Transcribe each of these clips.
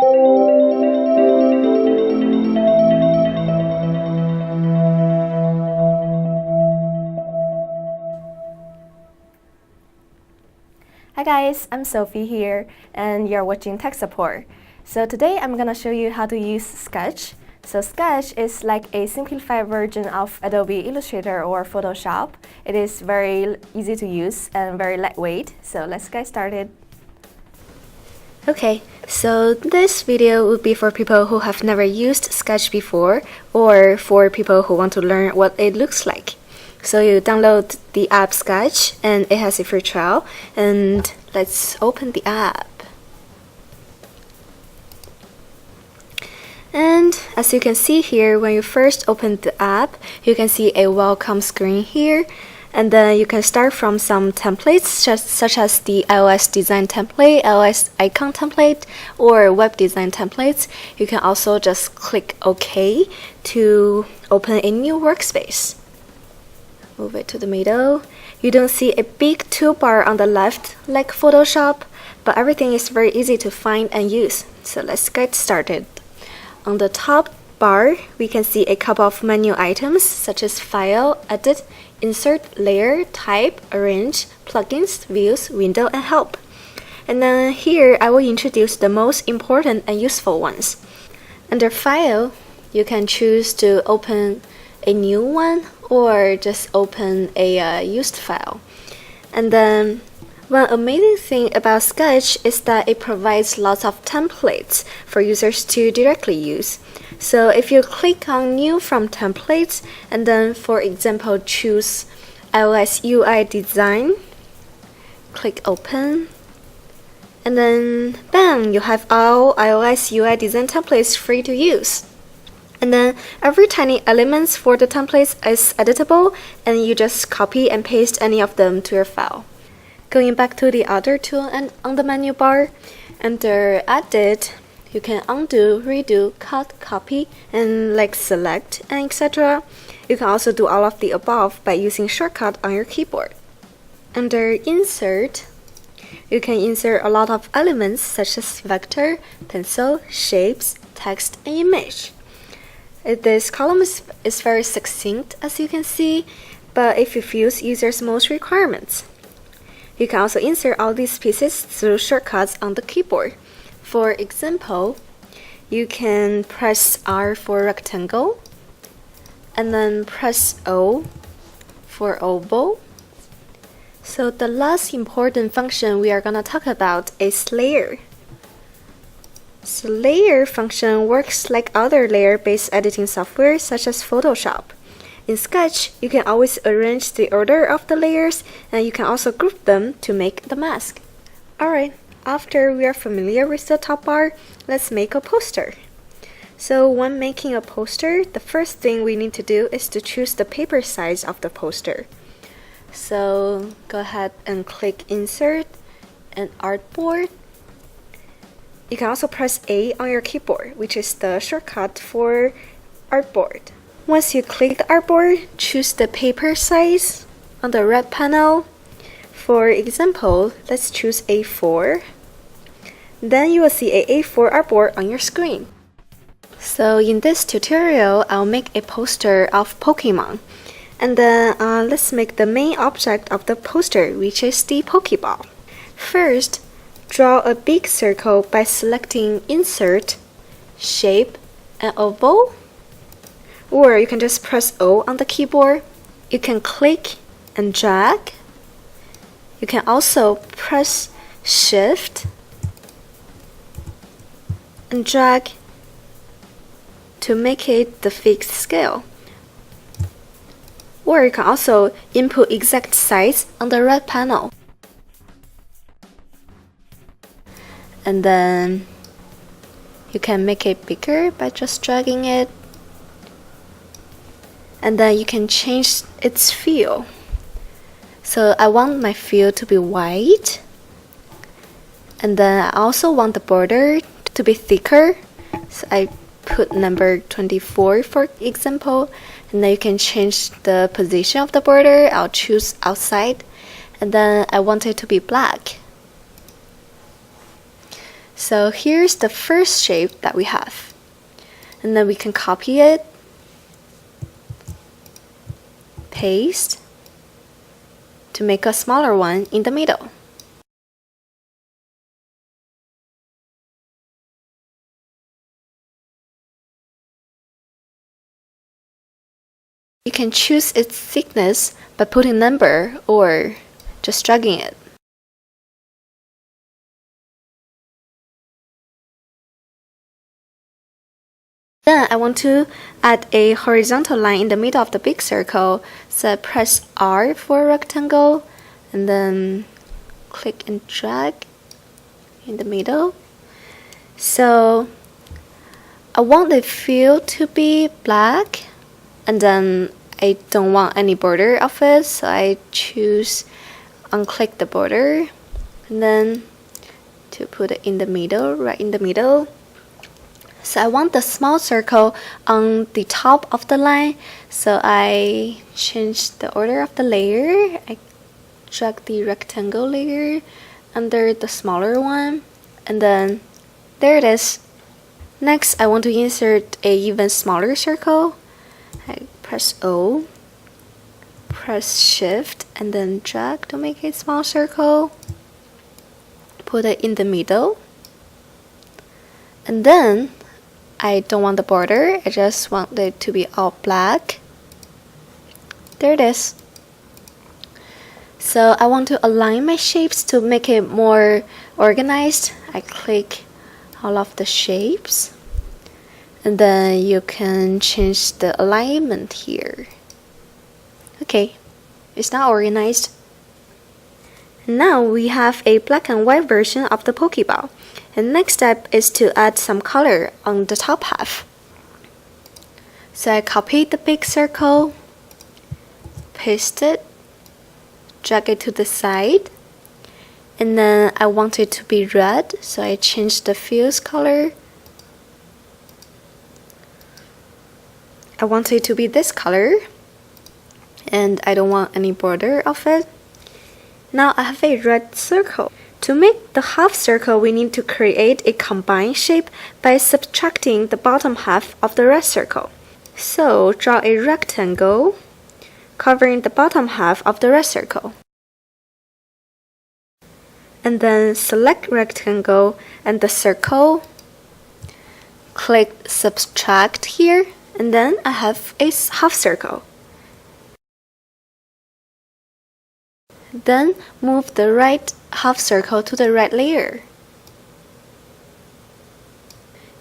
Hi guys, I'm Sophie here, and you're watching Tech Support. So today I'm gonna show you how to use Sketch. So Sketch is like a simplified version of Adobe Illustrator or Photoshop. It is very easy to use and very lightweight. So let's get started. Okay, so this video would be for people who have never used Sketch before, or for people who want to learn what it looks like. So you download the app Sketch, and it has a free trial, and let's open the app. And as you can see here, when you first open the app, you can see a welcome screen here, and then you can start from some templates such as the iOS design template, iOS icon template, or web design templates. You can also just click OK to open a new workspace. Move it to the middle. You don't see a big toolbar on the left like Photoshop, but everything is very easy to find and use. So let's get started. On the top bar, we can see a couple of menu items such as File, Edit, Insert, Layer, Type, Arrange, Plugins, Views, Window, and Help. And then here, I will introduce the most important and useful ones. Under File, you can choose to open a new one or just open a used file. And then one amazing thing about Sketch is that it provides lots of templates for users to directly use. So if you click on New from Templates and then, for example, choose iOS UI Design, click Open, and then bam, you have all iOS UI Design templates free to use. And then every tiny elements for the templates is editable, and you just copy and paste any of them to your file. Going back to the other tool and on the menu bar, under Edit, you can undo, redo, cut, copy, and like select and etc. You can also do all of the above by using shortcut on your keyboard. Under Insert, you can insert a lot of elements such as vector, pencil, shapes, text, and image. This column is very succinct, as you can see, but it fulfills users' most requirements. You can also insert all these pieces through shortcuts on the keyboard. For example, you can press R for rectangle, and then press O for oval. So the last important function we are going to talk about is layer. So layer function works like other layer-based editing software such as Photoshop. In Sketch, you can always arrange the order of the layers, and you can also group them to make the mask. Alright, after we are familiar with the top bar, let's make a poster. So when making a poster, the first thing we need to do is to choose the paper size of the poster. So go ahead and click Insert and Artboard. You can also press A on your keyboard, which is the shortcut for Artboard. Once you click the Artboard, choose the paper size on the red panel. For example, let's choose A4. Then you will see a A4 artboard on your screen. So in this tutorial, I'll make a poster of Pokemon. And then let's make the main object of the poster, which is the Pokeball. First, draw a big circle by selecting Insert, Shape, and Oval. Or you can just press O on the keyboard. You can click and drag. You can also press Shift and drag to make it the fixed scale. Or you can also input exact size on the red panel. And then you can make it bigger by just dragging it. And then you can change its feel. So I want my feel to be white. And then I also want the border to be thicker. So I put number 24 for example. And then you can change the position of the border. I'll choose outside. And then I want it to be black. So here's the first shape that we have. And then we can copy it, paste, to make a smaller one in the middle. You can choose its thickness by putting number or just dragging it. Then I want to add a horizontal line in the middle of the big circle, so press R for a rectangle, and then click and drag in the middle. So I want the fill to be black, and then I don't want any border of it, so I choose unclick the border, and then to put it in the middle, right in the middle. So I want the small circle on the top of the line, so I change the order of the layer. I drag the rectangle layer under the smaller one, and then there it is. Next, I want to insert a even smaller circle. I press O, press Shift, and then drag to make a small circle. Put it in the middle, and then I don't want the border, I just want it to be all black. There it is. So I want to align my shapes to make it more organized. I click all of the shapes, and then you can change the alignment here. Okay, it's now organized. Now we have a black and white version of the Pokeball. And next step is to add some color on the top half. So I copied the big circle, paste it, drag it to the side, and then I want it to be red, so I changed the fuse color. I want it to be this color, and I don't want any border of it. Now I have a red circle. To make the half circle, we need to create a combined shape by subtracting the bottom half of the red circle. So draw a rectangle covering the bottom half of the red circle. And then select rectangle and the circle. Click subtract here, and then I have a half circle. Then move the right half circle to the right layer.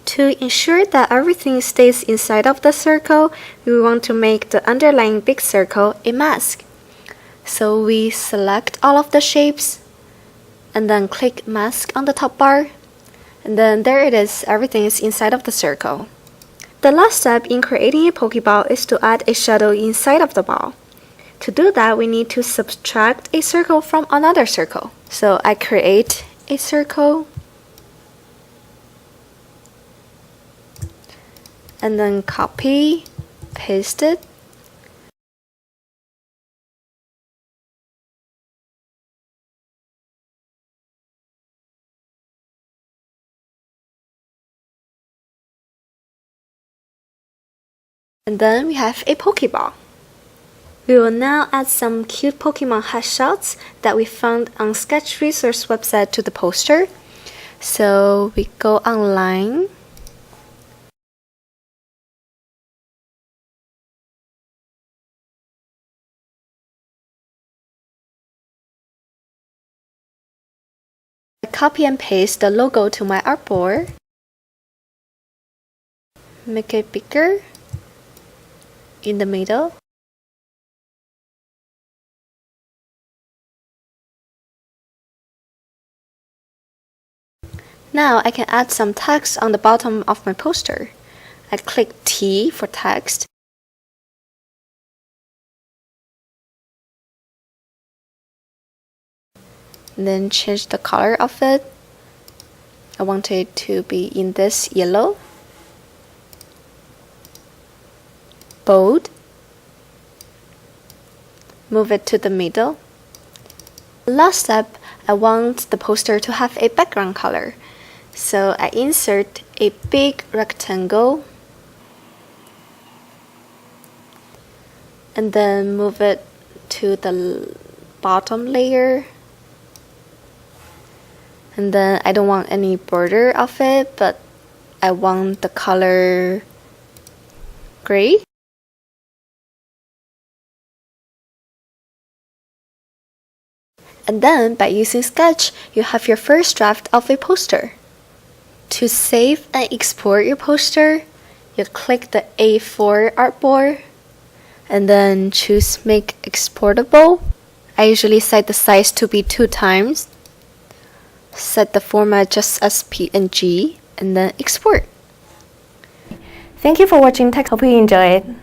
To ensure that everything stays inside of the circle, we want to make the underlying big circle a mask. So we select all of the shapes, and then click mask on the top bar, and then there it is, everything is inside of the circle. The last step in creating a Pokeball is to add a shadow inside of the ball. To do that, we need to subtract a circle from another circle. So I create a circle, and then copy, paste it, and then we have a Pokeball. We will now add some cute Pokemon headshots that we found on Sketch Resource website to the poster. So we go online. I copy and paste the logo to my artboard. Make it bigger in the middle. Now I can add some text on the bottom of my poster. I click T for text. And then change the color of it. I want it to be in this yellow. Bold. Move it to the middle. Last step, I want the poster to have a background color. So I insert a big rectangle and then move it to the bottom layer. And then I don't want any border of it, but I want the color gray. And then by using Sketch, you have your first draft of a poster. To save and export your poster, you click the A4 artboard and then choose Make Exportable. I usually set the size to be 2 times. Set the format just as PNG and then export. Thank you for watching Tech. Hope you enjoyed.